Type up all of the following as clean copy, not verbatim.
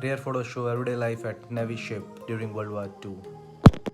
Rare photos show everyday life at Navy ship during World War II.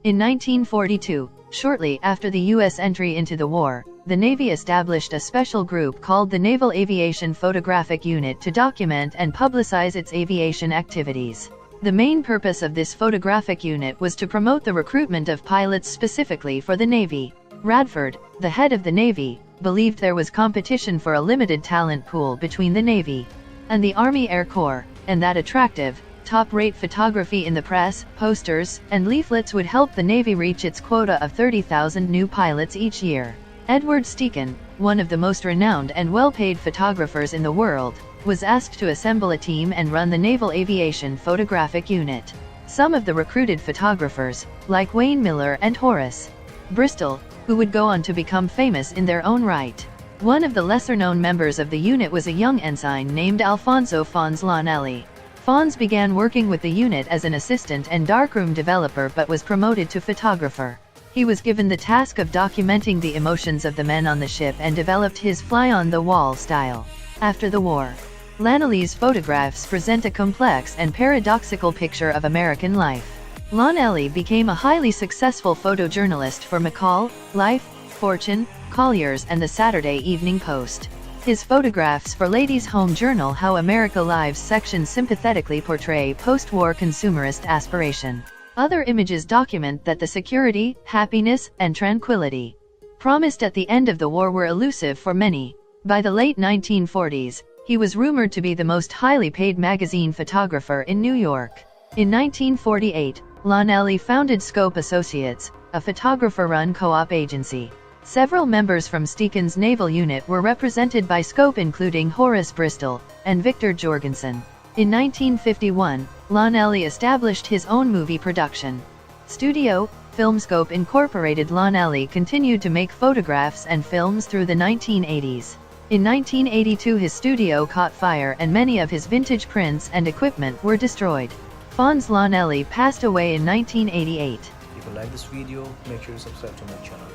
In 1942, shortly after the U.S. entry into the war, the Navy established a special group called the Naval Aviation Photographic Unit to document and publicize its aviation activities. The main purpose of this photographic unit was to promote the recruitment of pilots specifically for the Navy. Radford, the head of the Navy, believed there was competition for a limited talent pool between the Navy and the Army Air Corps, and that attractive, top-rate photography in the press, posters, and leaflets would help the Navy reach its quota of 30,000 new pilots each year. Edward Steichen, one of the most renowned and well-paid photographers in the world, was asked to assemble a team and run the Naval Aviation Photographic Unit. Some of the recruited photographers, like Wayne Miller and Horace Bristol, who would go on to become famous in their own right. One of the lesser-known members of the unit was a young ensign named Alfonso Fons Lonelli. Fons began working with the unit as an assistant and darkroom developer but was promoted to photographer. He was given the task of documenting the emotions of the men on the ship and developed his fly-on-the-wall style. After the war, Lonelli's photographs present a complex and paradoxical picture of American life. Lonelli became a highly successful photojournalist for McCall, Life, Fortune, Collier's and the Saturday Evening Post. His photographs for Ladies' Home Journal How America Lives section sympathetically portray post-war consumerist aspiration. Other images document that the security, happiness, and tranquility promised at the end of the war were elusive for many. By the late 1940s, he was rumored to be the most highly paid magazine photographer in New York. In 1948, Lonelli founded Scope Associates, a photographer-run co-op agency. Several members from Steichen's naval unit were represented by Scope, including Horace Bristol and Victor Jorgensen. In 1951, Lonelli established his own movie production studio, Filmscope Incorporated. Lonelli continued to make photographs and films through the 1980s. In 1982 his studio caught fire and many of his vintage prints and equipment were destroyed. Fons Lonelli passed away in 1988. If you like this video, make sure you subscribe to my channel.